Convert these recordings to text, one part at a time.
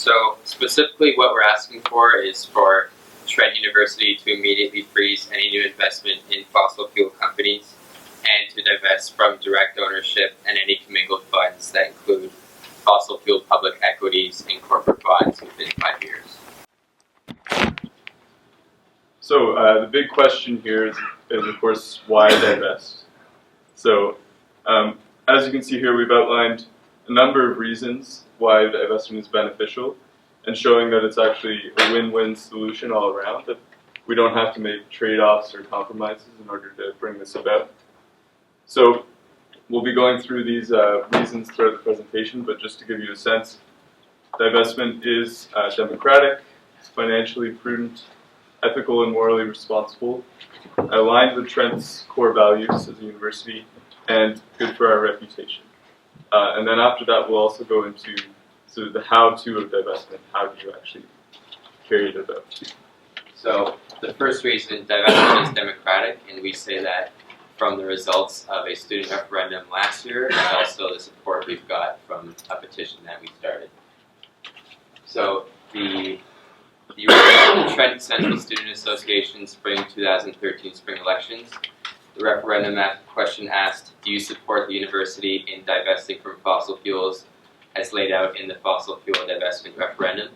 So specifically what we're asking for is for Trent University to immediately freeze any new investment in fossil fuel companies and to divest from direct ownership and any commingled funds that include fossil fuel public equities and corporate bonds within 5 years. So the big question here is of course, why divest? So as you can see here, we've outlined a number of reasons why divestment is beneficial and showing that it's actually a win-win solution all around, that we don't have to make trade-offs or compromises in order to bring this about. So we'll be going through these reasons throughout the presentation, but just to give you a sense, divestment is democratic, it's financially prudent, ethical and morally responsible, aligned with Trent's core values as a university, and good for our reputation. And then after that, we'll also go into sort of the how-to of divestment. How do you actually carry it about? So the first reason, divestment is democratic, and we say that from the results of a student referendum last year, and also the support we've got from a petition that we started. So the Trent Central Student Association Spring 2013 spring elections, the referendum question asked, do you support the university in divesting from fossil fuels as laid out in the fossil fuel divestment referendum?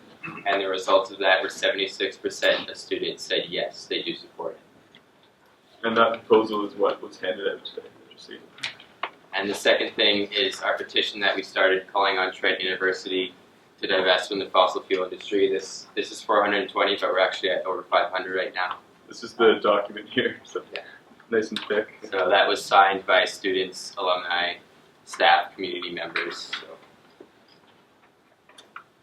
And the results of that were 76% of students said yes, they do support it. And that proposal is what was handed out today, just so you know. And the second thing is our petition that we started calling on Trent University to divest from the fossil fuel industry. This is 420, but we're actually at over 500 right now. This is the document here, so yeah, nice and thick. So that was signed by students, alumni, staff, community members. So.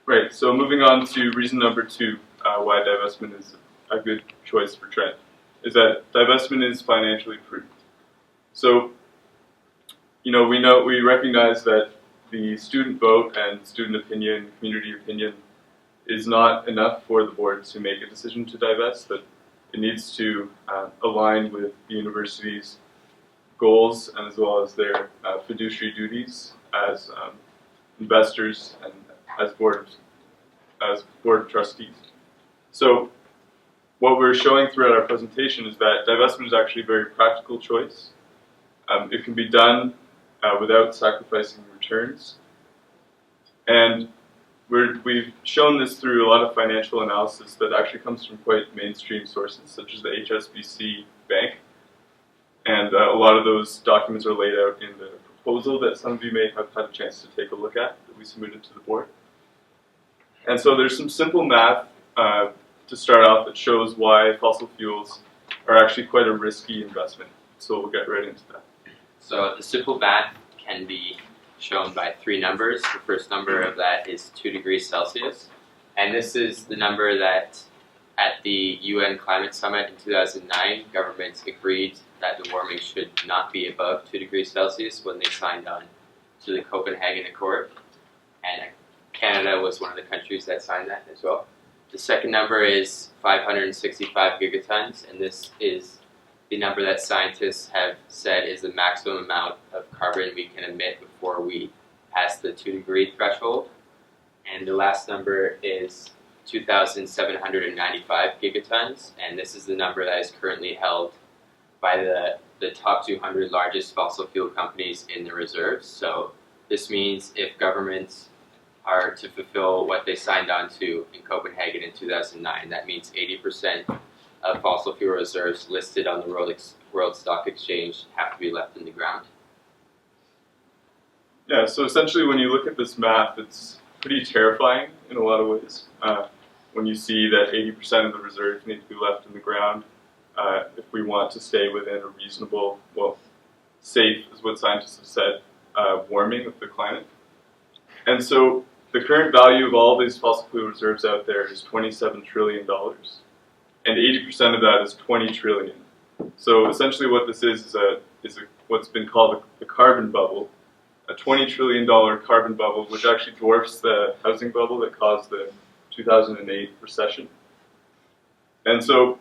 Right, so moving on to reason number 2, why divestment is a good choice for Trent, is that divestment is financially prudent. So, we recognize that the student vote and student opinion, community opinion, is not enough for the board to make a decision to divest, that it needs to align with the university's goals and as well as their fiduciary duties as investors and as board of trustees. So what we're showing throughout our presentation is that divestment is actually a very practical choice. It can be done without sacrificing returns. And we've shown this through a lot of financial analysis that actually comes from quite mainstream sources, such as the HSBC Bank. And a lot of those documents are laid out in the proposal that some of you may have had a chance to take a look at that we submitted to the board. And so there's some simple math to start off that shows why fossil fuels are actually quite a risky investment. So we'll get right into that. So the simple math can be shown by 3 numbers. The first number of that is 2 degrees Celsius. And this is the number that at the UN Climate Summit in 2009, governments agreed that the warming should not be above 2 degrees Celsius when they signed on to the Copenhagen Accord. And Canada was one of the countries that signed that as well. The second number is 565 gigatons, and this is the number that scientists have said is the maximum amount of carbon we can emit before we pass the 2-degree threshold. And the last number is 2,795 gigatons, and this is the number that is currently held by the top 200 largest fossil fuel companies in the reserves. So this means if governments are to fulfill what they signed on to in Copenhagen in 2009, that means 80% of fossil fuel reserves listed on the World Stock Exchange have to be left in the ground. Yeah, so essentially when you look at this math, it's pretty terrifying in a lot of ways. When you see that 80% of the reserves need to be left in the ground if we want to stay within a reasonable, safe is what scientists have said, warming of the climate. And so the current value of all these fossil fuel reserves out there is $27 trillion. And 80% of that is 20 trillion. So essentially what this is what's been called the carbon bubble, a $20 trillion carbon bubble, which actually dwarfs the housing bubble that caused the 2008 recession. And so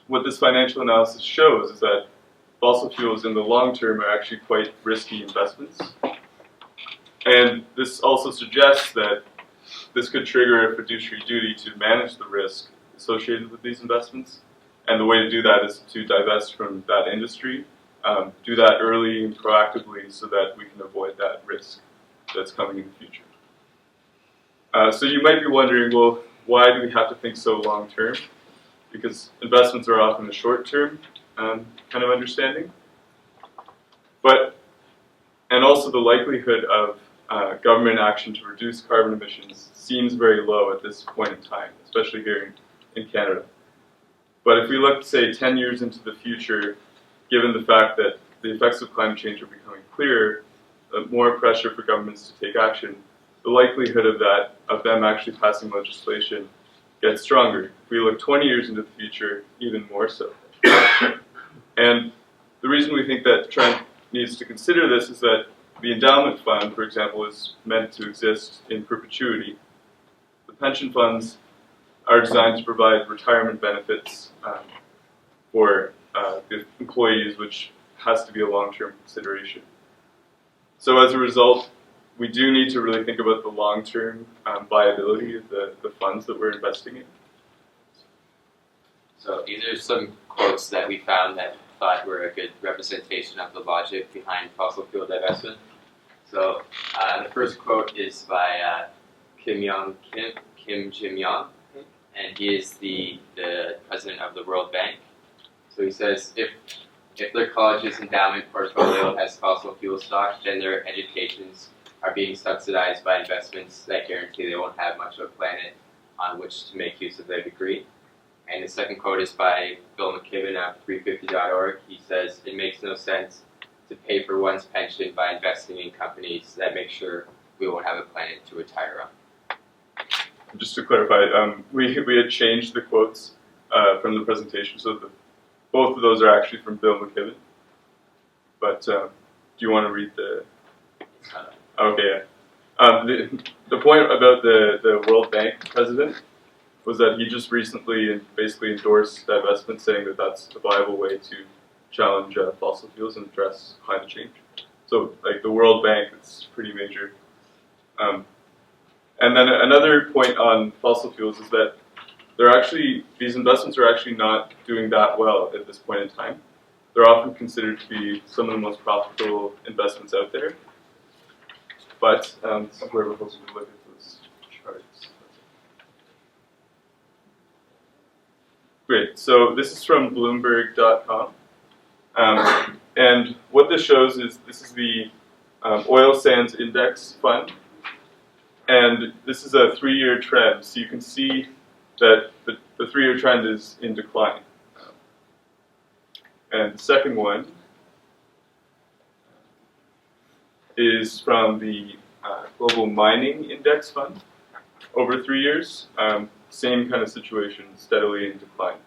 what this financial analysis shows is that fossil fuels in the long term are actually quite risky investments. And this also suggests that this could trigger a fiduciary duty to manage the risk associated with these investments. And the way to do that is to divest from that industry, do that early and proactively so that we can avoid that risk that's coming in the future. So you might be wondering, well, why do we have to think so long term? Because investments are often the short term kind of understanding. And also the likelihood of government action to reduce carbon emissions seems very low at this point in time, especially here in Canada. But if we look, say, 10 years into the future, given the fact that the effects of climate change are becoming clearer, more pressure for governments to take action, the likelihood of them actually passing legislation gets stronger. If we look 20 years into the future, even more so. And the reason we think that Trent needs to consider this is that the endowment fund, for example, is meant to exist in perpetuity. The pension funds are designed to provide retirement benefits for the employees, which has to be a long-term consideration. So as a result, we do need to really think about the long-term viability of the funds that we're investing in. So these are some quotes that we found that thought were a good representation of the logic behind fossil fuel divestment. So the first quote is by Kim Jim-Yong, and he is the president of the World Bank. So he says, if their college's endowment portfolio has fossil fuel stock, then their educations are being subsidized by investments that guarantee they won't have much of a planet on which to make use of their degree. And the second quote is by Bill McKibben of 350.org. He says, it makes no sense to pay for one's pension by investing in companies that make sure we won't have a planet to retire on. Just to clarify, we had changed the quotes from the presentation, so both of those are actually from Bill McKibben. But do you want to read the... Okay, yeah. The point about the World Bank president was that he just recently basically endorsed divestment, saying that that's a viable way to challenge fossil fuels and address climate change. So, like the World Bank, it's pretty major. And then another point on fossil fuels is that these investments are actually not doing that well at this point in time. They're often considered to be some of the most profitable investments out there. But this is where we're supposed to look at those charts. Great, so this is from Bloomberg.com. And what this shows is this is the Oil Sands Index Fund. And this is a 3-year trend. So you can see that the 3-year trend is in decline. And the second one is from the Global Mining Index Fund over 3 years. Same kind of situation, steadily in decline.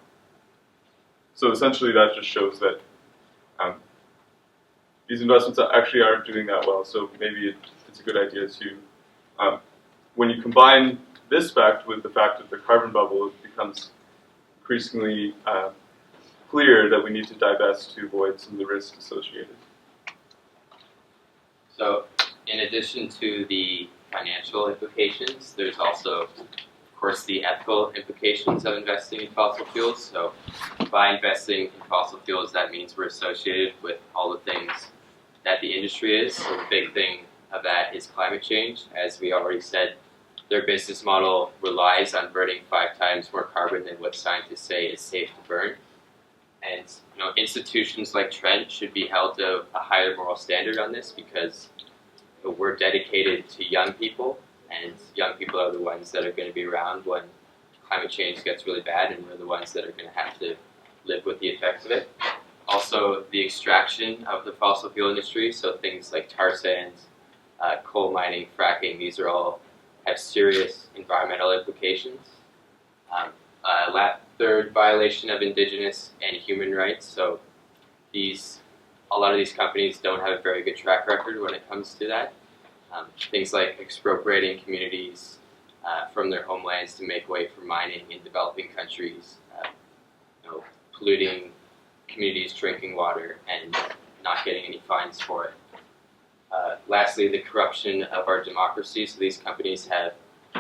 So essentially that just shows that these investments actually aren't doing that well. So maybe it's a good idea to, when you combine this fact with the fact that the carbon bubble, it becomes increasingly clear that we need to divest to avoid some of the risks associated. So in addition to the financial implications, there's also, of course, the ethical implications of investing in fossil fuels. So by investing in fossil fuels, that means we're associated with all the things that the industry is. So the big thing of that is climate change. As we already said, their business model relies on burning 5 times more carbon than what scientists say is safe to burn. And institutions like Trent should be held to a higher moral standard on this because we're dedicated to young people, and young people are the ones that are going to be around when climate change gets really bad, and we're the ones that are going to have to live with the effects of it. Also, the extraction of the fossil fuel industry, so things like tar sands, coal mining, fracking, these are all have serious environmental implications. Third, violation of indigenous and human rights. So a lot of these companies don't have a very good track record when it comes to that. Things like expropriating communities from their homelands to make way for mining in developing countries, polluting communities' drinking water and not getting any fines for it. Lastly, the corruption of our democracy. So these companies have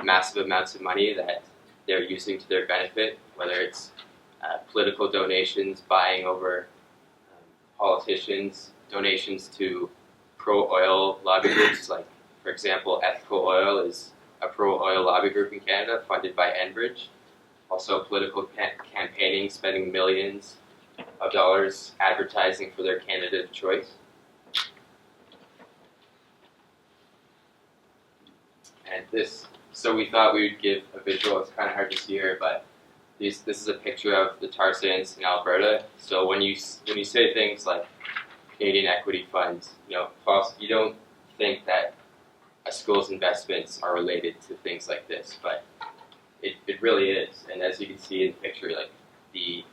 massive amounts of money that they're using to their benefit, whether it's political donations, buying over politicians, donations to pro-oil lobby groups, like, for example, Ethical Oil is a pro-oil lobby group in Canada funded by Enbridge. Also political campaigning, spending millions of dollars advertising for their candidate of choice. And so we thought we would give a visual. It's kind of hard to see here, but this is a picture of the tar sands in Alberta. So when you say things like Canadian equity funds, you don't think that a school's investments are related to things like this, but it really is. And as you can see in the picture, like the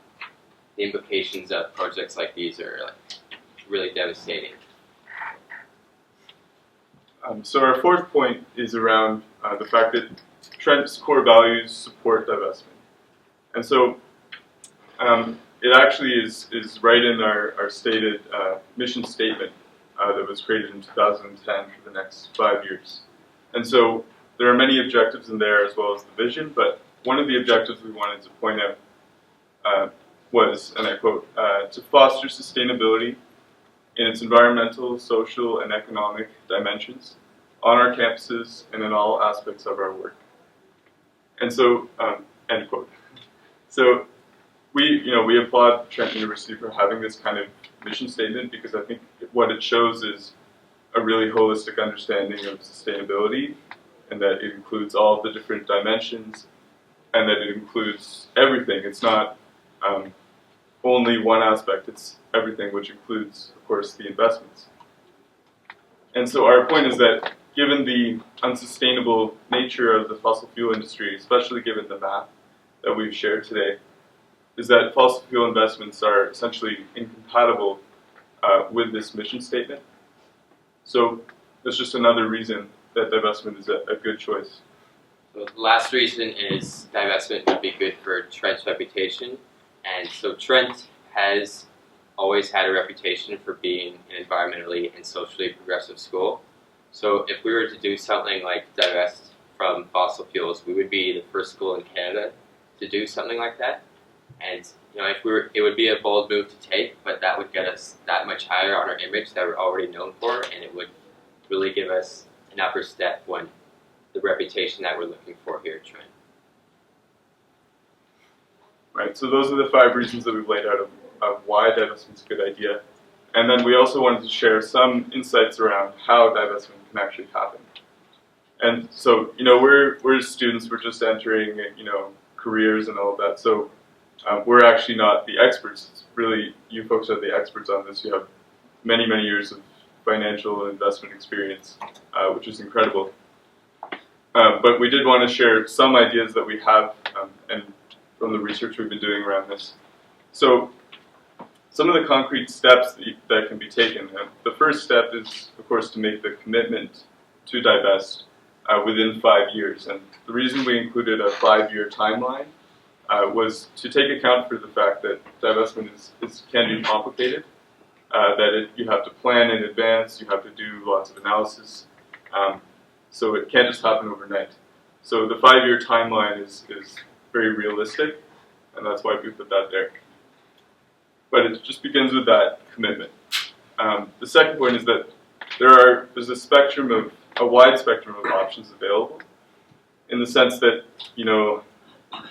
implications of projects like these are like really devastating. So our fourth point is around the fact that Trent's core values support divestment. And so it actually is right in our stated mission statement that was created in 2010 for the next 5 years. And so there are many objectives in there as well as the vision, but one of the objectives we wanted to point out was, and I quote, to foster sustainability in its environmental, social, and economic dimensions on our campuses and in all aspects of our work. And so, end quote. So we applaud Trent University for having this kind of mission statement, because I think what it shows is a really holistic understanding of sustainability, and that it includes all the different dimensions, and that it includes everything. It's not only one aspect, it's everything, which includes, of course, the investments. And so our point is that given the unsustainable nature of the fossil fuel industry, especially given the math that we've shared today, is that fossil fuel investments are essentially incompatible with this mission statement. So that's just another reason that divestment is a good choice. So the last reason is divestment would be good for Trent's reputation. And so Trent has always had a reputation for being an environmentally and socially progressive school. So if we were to do something like divest from fossil fuels, we would be the first school in Canada to do something like that. And it would be a bold move to take, but that would get us that much higher on our image that we're already known for, and it would really give us an upper step when the reputation that we're looking for here at Trent. Right, so those are the 5 reasons that we've laid out of why divestment is a good idea. And then we also wanted to share some insights around how divestment can actually happen. And so, we're students, we're just entering, careers and all of that. So we're actually not the experts. It's really, you folks are the experts on this. You have many, many years of financial and investment experience, which is incredible. But we did want to share some ideas that we have and from the research we've been doing around this. So some of the concrete steps that can be taken. The first step is, of course, to make the commitment to divest within 5 years. And the reason we included a 5-year timeline was to take account for the fact that divestment can be complicated, that you have to plan in advance, you have to do lots of analysis, so it can't just happen overnight. So the 5-year timeline is very realistic, and that's why we put that there. But it just begins with that commitment. The second point is that there's a wide spectrum of options available, in the sense that,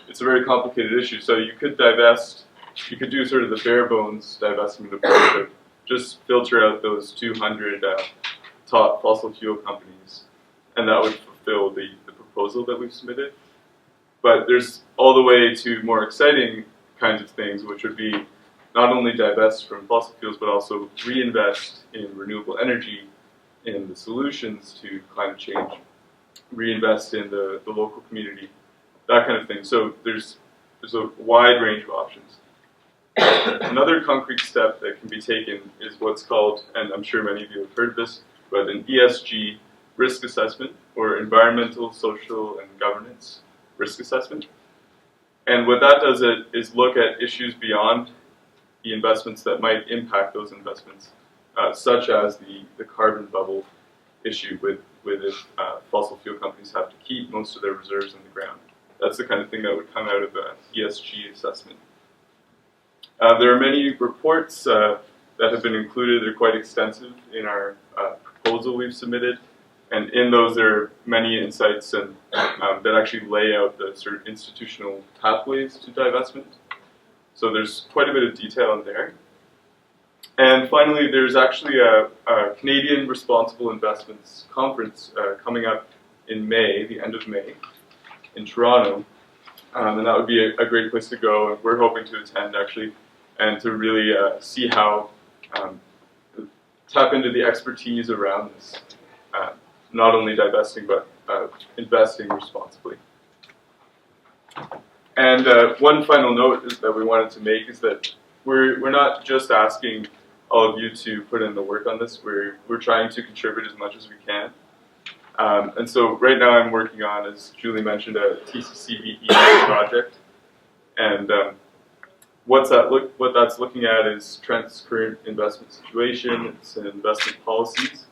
it's a very complicated issue. So you could divest, you could do sort of the bare bones divestment approach of just filter out those 200 top fossil fuel companies, and that would fulfill the proposal that we've submitted. But there's all the way to more exciting kinds of things, which would be not only divest from fossil fuels, but also reinvest in renewable energy, in the solutions to climate change, reinvest in the local community, that kind of thing. So there's a wide range of options. Another concrete step that can be taken is what's called, and I'm sure many of you have heard this, but an ESG risk assessment, or environmental, social, and governance risk assessment. And what that does is look at issues beyond the investments that might impact those investments, such as the carbon bubble issue with with if fossil fuel companies have to keep most of their reserves in the ground. That's the kind of thing that would come out of the ESG assessment. There are many reports that have been included. They're quite extensive in our proposal we've submitted. And in those, there are many insights and, that actually lay out the sort of institutional pathways to divestment. So there's quite a bit of detail in there. And finally, there's actually a Canadian Responsible Investments Conference coming up in May, the end of May, in Toronto. And that would be a great place to go. We're hoping to attend, actually, and to really see how, tap into the expertise around this. Not only divesting, but investing responsibly. And one final note is that we wanted to make is that we're not just asking all of you to put in the work on this. We're trying to contribute as much as we can. And so right now I'm working on, as Julie mentioned, a TCCBE project. And what that's looking at is Trent's current investment situation, its investment policies,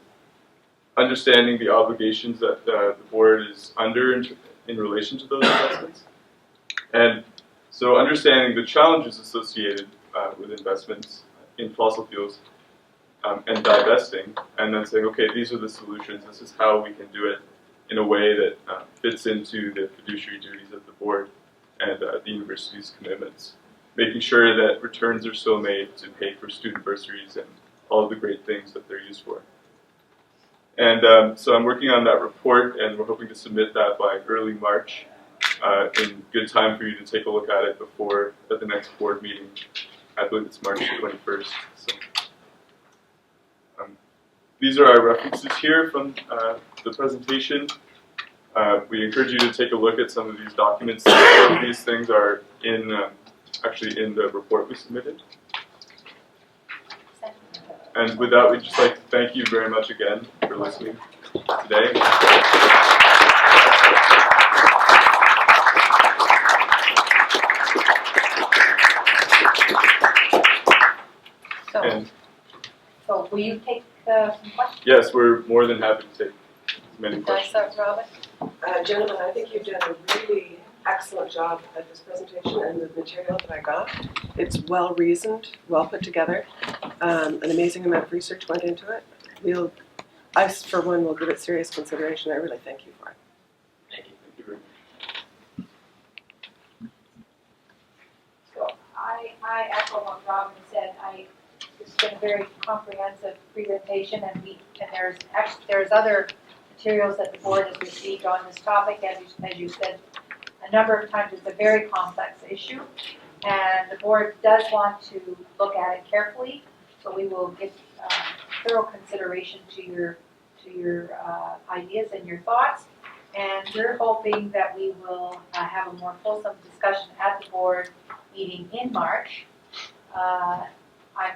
understanding the obligations that the board is under in relation to those investments. And so understanding the challenges associated with investments in fossil fuels and divesting, and then saying, okay, these are the solutions, this is how we can do it in a way that fits into the fiduciary duties of the board and the university's commitments. Making sure that returns are still made to pay for student bursaries and all of the great things that they're used for. And so I'm working on that report, and we're hoping to submit that by early March, in good time for you to take a look at it before at the next board meeting. I believe it's March 21st. So, these are our references here from the presentation. We encourage you to take a look at some of these documents. Some of these things are in actually in the report we submitted. And with that, we'd just like to thank you very much again for listening today. So will you take some questions? Yes, we're more than happy to take as many questions. Can I start, Robin? Gentlemen, I think you've done a really excellent job at this presentation and the material that I got. It's well reasoned, well put together. An amazing amount of research went into it. I, for one, will give it serious consideration. I really thank you for it. Thank you. Thank you very much. So I echo what Robin said. It's been a very comprehensive presentation, and there's other materials that the board has received on this topic. As you said a number of times, it's a very complex issue, and the board does want to look at it carefully. So we will give thorough consideration to your ideas and your thoughts, and we're hoping that we will have a more fulsome discussion at the board meeting in March.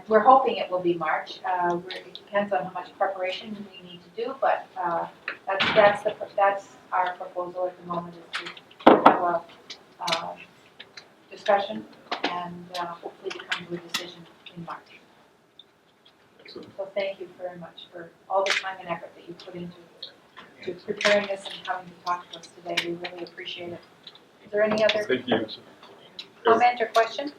We're hoping it will be March. It depends on how much preparation we need to do, but that's our proposal at the moment, is to have a discussion and hopefully to come to a decision in March. Excellent. So thank you very much for all the time and effort that you put into preparing this and coming to talk to us today. We really appreciate it. Is there any other Thank you. comment or question?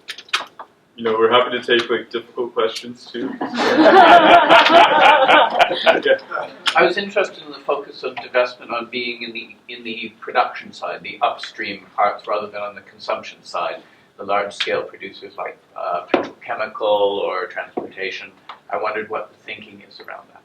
You know, we're happy to take like difficult questions too. Yeah. I was interested in the focus of divestment on being in the production side, the upstream parts, rather than on the consumption side. The large-scale producers like petrochemical or transportation. I wondered what the thinking is around that.